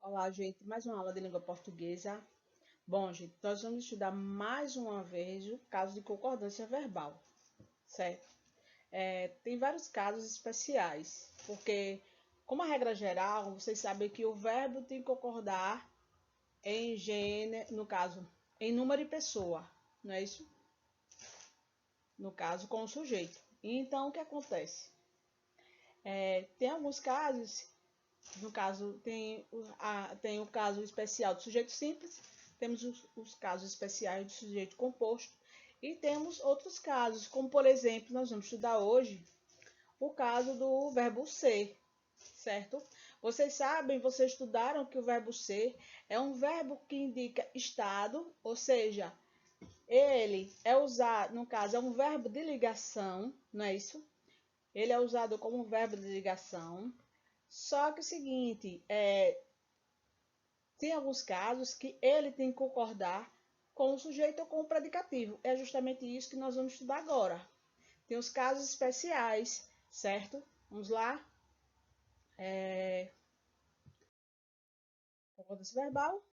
Olá, gente, mais uma aula de língua portuguesa. Bom, gente, nós vamos estudar mais uma vez o caso de concordância verbal, certo? Tem vários casos especiais, porque, como a regra geral, vocês sabem que o verbo tem que concordar em gênero, no caso, em número e pessoa, não é isso? No caso, com o sujeito. Então, o que acontece? Tem alguns casos. No caso, tem o caso especial do sujeito simples, temos os casos especiais do sujeito composto e temos outros casos, como por exemplo, nós vamos estudar hoje o caso do verbo ser, certo? Vocês estudaram que o verbo ser é um verbo que indica estado, ou seja, ele é usado, no caso, é um verbo de ligação, não é isso? Ele é usado como um verbo de ligação. Só que é o seguinte, tem alguns casos que ele tem que concordar com o sujeito ou com o predicativo. É justamente isso que nós vamos estudar agora. Tem os casos especiais, certo? Vamos lá. Concordância verbal.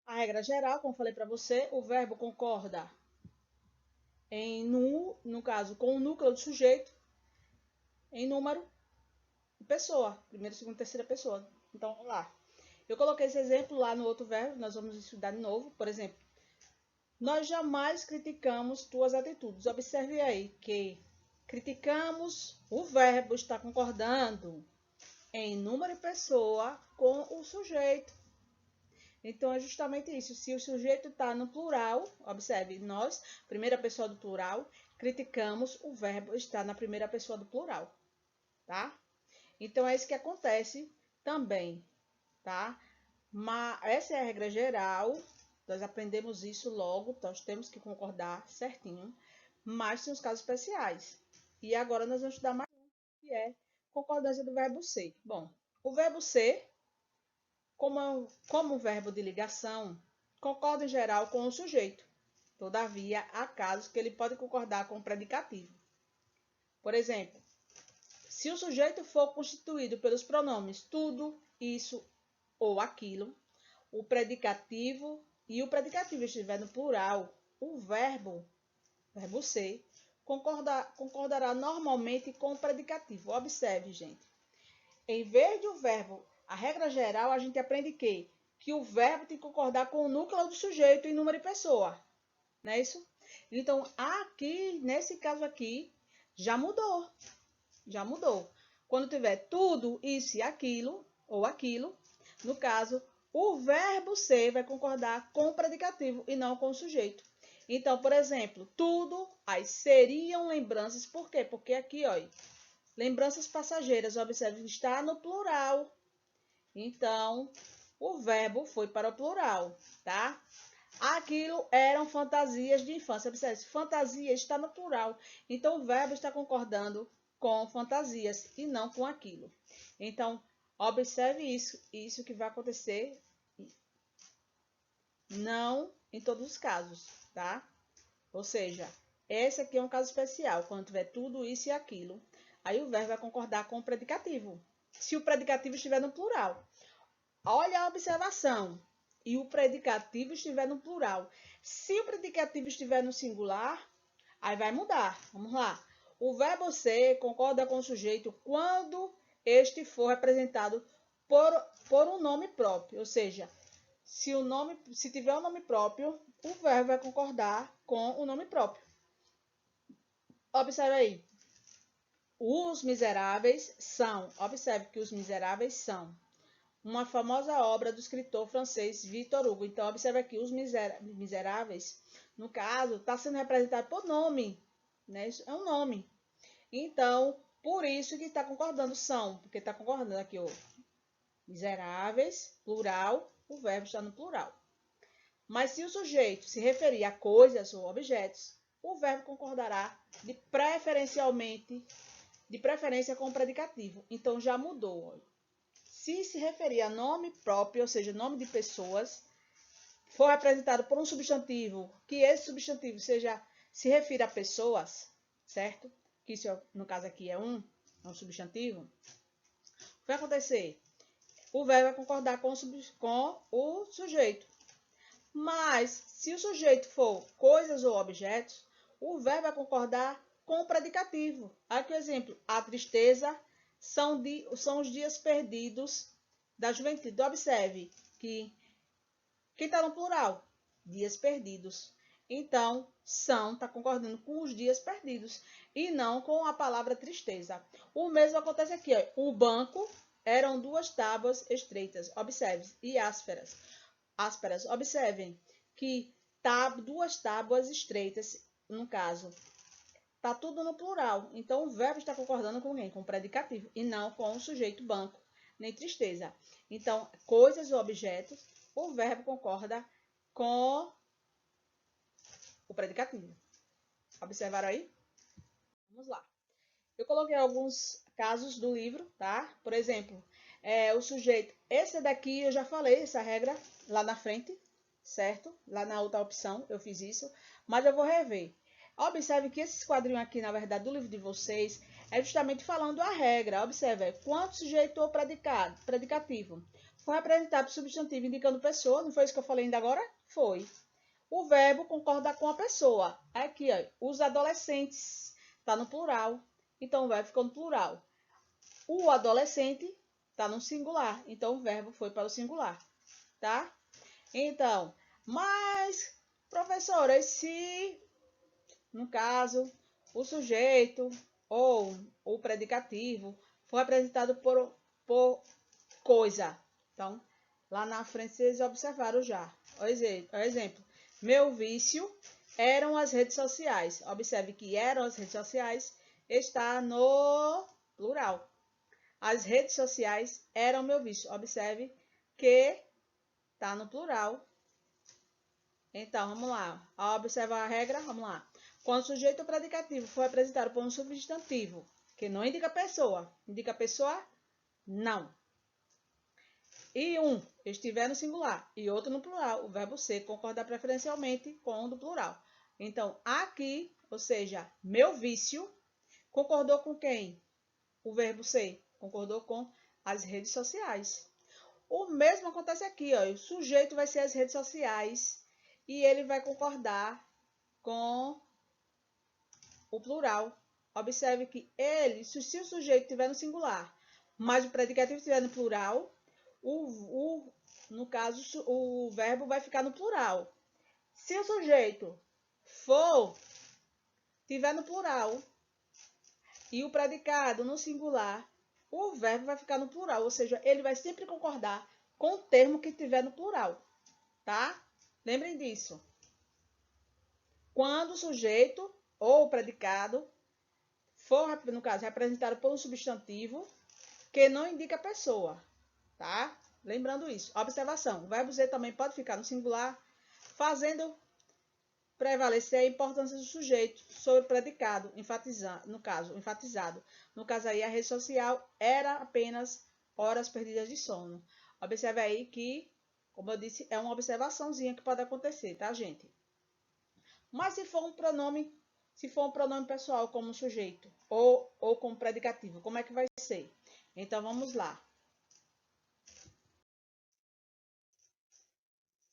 A regra geral, como falei para você, o verbo concorda no caso, com o núcleo do sujeito, em número e pessoa. Primeira, segunda, terceira pessoa. Então, vamos lá. Eu coloquei esse exemplo lá no outro verbo, nós vamos estudar de novo. Por exemplo, nós jamais criticamos tuas atitudes. Observe aí que criticamos, o verbo está concordando em número e pessoa com o sujeito. Então, é justamente isso. Se o sujeito está no plural, observe, nós, primeira pessoa do plural, criticamos, o verbo está na primeira pessoa do plural, tá? Então, é isso que acontece também, tá? Mas essa é a regra geral. Nós aprendemos isso logo, nós temos que concordar certinho, mas tem os casos especiais. E agora nós vamos estudar mais um, que é concordância do verbo ser. Bom, o verbo ser, como verbo de ligação, concorda em geral com o sujeito. Todavia, há casos que ele pode concordar com o predicativo. Por exemplo, se o sujeito for constituído pelos pronomes tudo, isso ou aquilo, o predicativo e o predicativo estiver no plural, o verbo ser, concordará normalmente com o predicativo. Observe, gente. Em vez de o verbo, a regra geral, a gente aprende que o verbo tem que concordar com o núcleo do sujeito em número e pessoa. Não é isso? Então, aqui, nesse caso aqui, já mudou. Já mudou. Quando tiver tudo, isso e aquilo, ou aquilo, no caso, o verbo ser vai concordar com o predicativo e não com o sujeito. Então, por exemplo, tudo, aí seriam lembranças. Por quê? Porque aqui, ó, lembranças passageiras, observe, está no plural. Então, o verbo foi para o plural, tá? Aquilo eram fantasias de infância. Observe, fantasia está no plural. Então, o verbo está concordando com fantasias e não com aquilo. Então, observe isso que vai acontecer não em todos os casos, tá? Ou seja, esse aqui é um caso especial, quando tiver tudo isso e aquilo. Aí o verbo vai concordar com o predicativo. Se o predicativo estiver no plural. Olha a observação. E o predicativo estiver no plural. Se o predicativo estiver no singular, aí vai mudar. Vamos lá. O verbo ser concorda com o sujeito quando este for representado por um nome próprio. Ou seja, se tiver um nome próprio, o verbo vai concordar com o nome próprio. Observe aí. Os Miseráveis são. Observe que Os Miseráveis são uma famosa obra do escritor francês Victor Hugo. Então, observe aqui, Os Miseráveis, no caso, está sendo representado por nome. Né? Isso é um nome. Então, por isso que está concordando são, porque está concordando aqui o miseráveis, plural, o verbo está no plural. Mas se o sujeito se referir a coisas ou objetos, o verbo concordará de preferência com o predicativo. Então já mudou. Se referir a nome próprio, ou seja, nome de pessoas, for representado por um substantivo, que esse substantivo se refira a pessoas, certo? Que isso, no caso aqui, é um substantivo. O que vai acontecer? o verbo vai concordar com o sujeito. Mas, se o sujeito for coisas ou objetos, o verbo vai concordar com o predicativo. Aqui o exemplo, a tristeza são os dias perdidos da juventude. Observe que está no plural, dias perdidos. Então, são está concordando com os dias perdidos e não com a palavra tristeza. O mesmo acontece aqui. Ó. O banco eram 2 tábuas estreitas, observe, e ásperas. Observem que 2 tábuas estreitas, no caso, está tudo no plural. Então, o verbo está concordando com quem? Com o predicativo e não com o sujeito banco, nem tristeza. Então, coisas ou objetos, o verbo concorda com o predicativo. Observaram aí? Vamos lá. Eu coloquei alguns casos do livro, tá? Por exemplo, o sujeito. Esse daqui eu já falei, essa regra lá na frente, certo? Lá na outra opção eu fiz isso, mas eu vou rever. Observe que esse quadrinho aqui, na verdade, do livro de vocês, é justamente falando a regra. Observe, quanto sujeito ou predicativo foi representado por substantivo indicando pessoa, não foi isso que eu falei ainda agora? Foi. O verbo concorda com a pessoa. Aqui, ó, os adolescentes, está no plural, então o verbo ficou no plural. O adolescente está no singular, então o verbo foi para o singular, tá? Então, mas, professora, se, no caso, o sujeito ou o predicativo for representado por coisa. Então, lá na frente vocês observaram já. O exemplo, meu vício eram as redes sociais. Observe que eram as redes sociais está no plural. As redes sociais eram meu vício. Observe que está no plural. Então, vamos lá. Ao observar a regra, vamos lá. Quando o sujeito predicativo for representado por um substantivo que não indica pessoa, indica pessoa? Não. E um estiver no singular e outro no plural, o verbo ser concordar preferencialmente com o do plural. Então, aqui, ou seja, meu vício, concordou com quem? O verbo ser concordou com as redes sociais. O mesmo acontece aqui, ó. O sujeito vai ser as redes sociais e ele vai concordar com o plural. Observe que ele, se o sujeito estiver no singular, mas o predicativo estiver no plural, no caso, o verbo vai ficar no plural. Se o sujeito estiver no plural e o predicado no singular, o verbo vai ficar no plural, ou seja, ele vai sempre concordar com o termo que estiver no plural, tá? Lembrem disso. Quando o sujeito ou o predicado for, no caso, representado por um substantivo que não indica pessoa, tá? Lembrando isso. Observação. O verbo ser também pode ficar no singular, fazendo prevalecer a importância do sujeito sobre o predicado, enfatizado. No caso aí, a rede social era apenas horas perdidas de sono. Observe aí que, como eu disse, é uma observaçãozinha que pode acontecer, tá, gente? Mas se for um pronome pessoal como sujeito ou como predicativo, como é que vai ser? Então, vamos lá.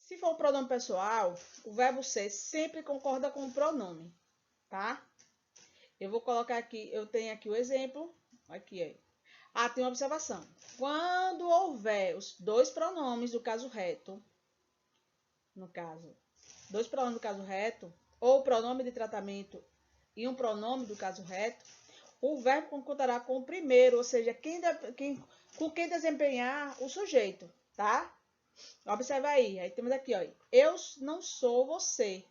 Se for um pronome pessoal, o verbo ser sempre concorda com o pronome, tá? Eu vou colocar aqui, eu tenho aqui o exemplo, aqui aí. Tem uma observação. Quando houver os 2 pronomes do caso reto, no caso, 2 pronomes do caso reto, ou pronome de tratamento e um pronome do caso reto, o verbo concordará com o primeiro, ou seja, com quem desempenhar o sujeito, tá? Observa aí temos aqui, ó. Eu não sou você,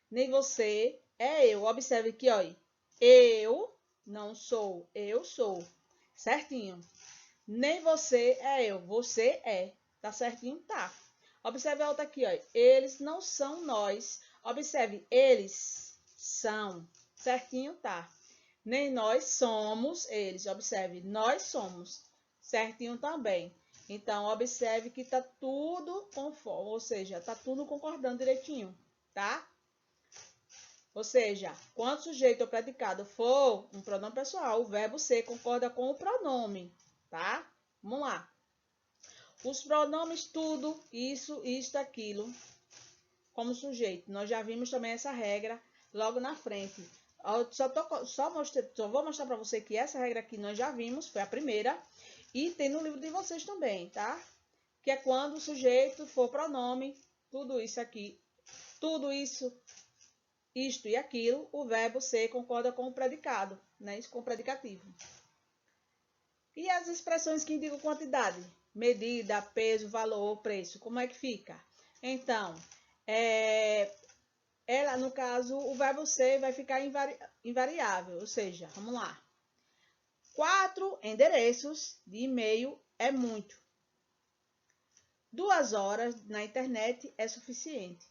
nem você é eu. Observe aqui, ó. Eu não sou, eu sou. Certinho. Nem você é eu, você é. Tá certinho? Tá. Observe a outra aqui, ó. Eles não são nós. Observe, eles são. Certinho? Tá. Nem nós somos eles. Observe, nós somos. Certinho também. Então, observe que tá tudo conforme, ou seja, tá tudo concordando direitinho, tá? Ou seja, quando o sujeito ou predicado for um pronome pessoal, o verbo ser concorda com o pronome, tá? Vamos lá. Os pronomes tudo, isso, isto, aquilo, como sujeito. Nós já vimos também essa regra logo na frente. Eu só vou mostrar para você que essa regra aqui nós já vimos, foi a primeira. E tem no livro de vocês também, tá? Que é quando o sujeito for pronome, tudo isso aqui, tudo isso, isto e aquilo, o verbo ser concorda com o predicado, né? Isso com o predicativo. E as expressões que indicam quantidade? Medida, peso, valor, preço. Como é que fica? Então, ela, no caso, o verbo ser vai ficar invariável. Ou seja, vamos lá. 4 endereços de e-mail é muito. 2 horas na internet é suficiente.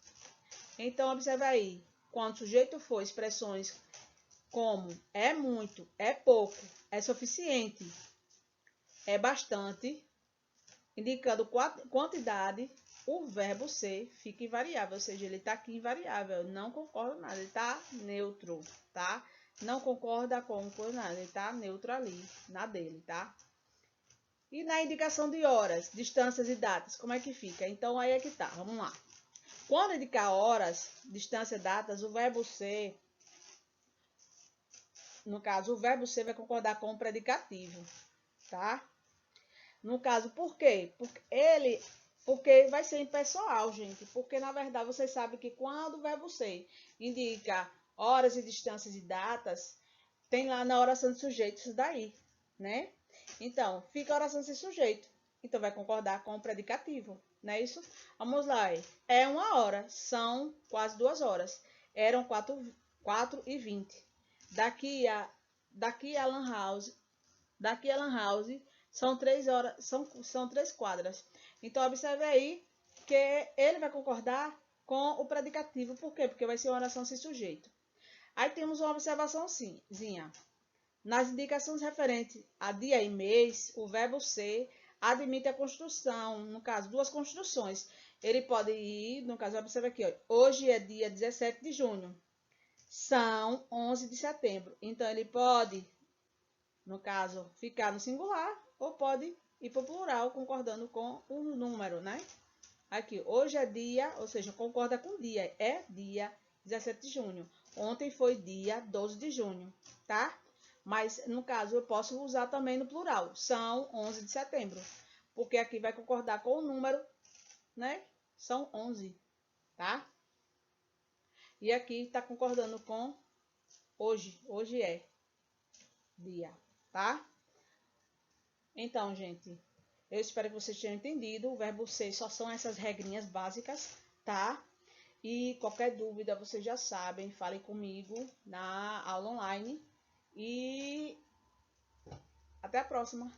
Então, observe aí. Quando o sujeito for expressões como é muito, é pouco, é suficiente, é bastante, indicando quantidade, o verbo ser fica invariável, ou seja, ele está aqui invariável, não concorda com nada, ele está neutro, tá? Não concorda com nada, ele está neutro ali, na dele, tá? E na indicação de horas, distâncias e datas, como é que fica? Então, aí é que tá, vamos lá. Quando indicar horas, distância e datas, o verbo ser, no caso, o verbo ser vai concordar com o predicativo, tá? No caso, por quê? Porque vai ser impessoal, gente. Porque, na verdade, vocês sabem que quando o verbo ser indica horas e distâncias e datas, tem lá na oração de sujeito isso daí, né? Então, fica a oração sem sujeito. Então, vai concordar com o predicativo, não é isso? Vamos lá. É 1 hora, são quase 2 horas. Eram 4h20. Daqui a Lan House, são 3 horas, são 3 quadras. Então, observe aí que ele vai concordar com o predicativo. Por quê? Porque vai ser uma oração sem sujeito. Aí temos uma observaçãozinha. Nas indicações referentes a dia e mês, o verbo ser admite a construção, no caso, 2 construções. Ele pode ir, no caso, observe aqui, ó, hoje é dia 17 de junho, são 11 de setembro. Então, ele pode, no caso, ficar no singular ou pode ir para o plural, concordando com o número, né? Aqui, hoje é dia, ou seja, concorda com dia, é dia 17 de junho. Ontem foi dia 12 de junho, tá? Mas, no caso, eu posso usar também no plural. São 11 de setembro. Porque aqui vai concordar com o número, né? São 11, tá? E aqui está concordando com hoje. Hoje é dia, tá? Então, gente, eu espero que vocês tenham entendido. O verbo ser só são essas regrinhas básicas, tá? E qualquer dúvida, vocês já sabem, falem comigo na aula online. E até a próxima!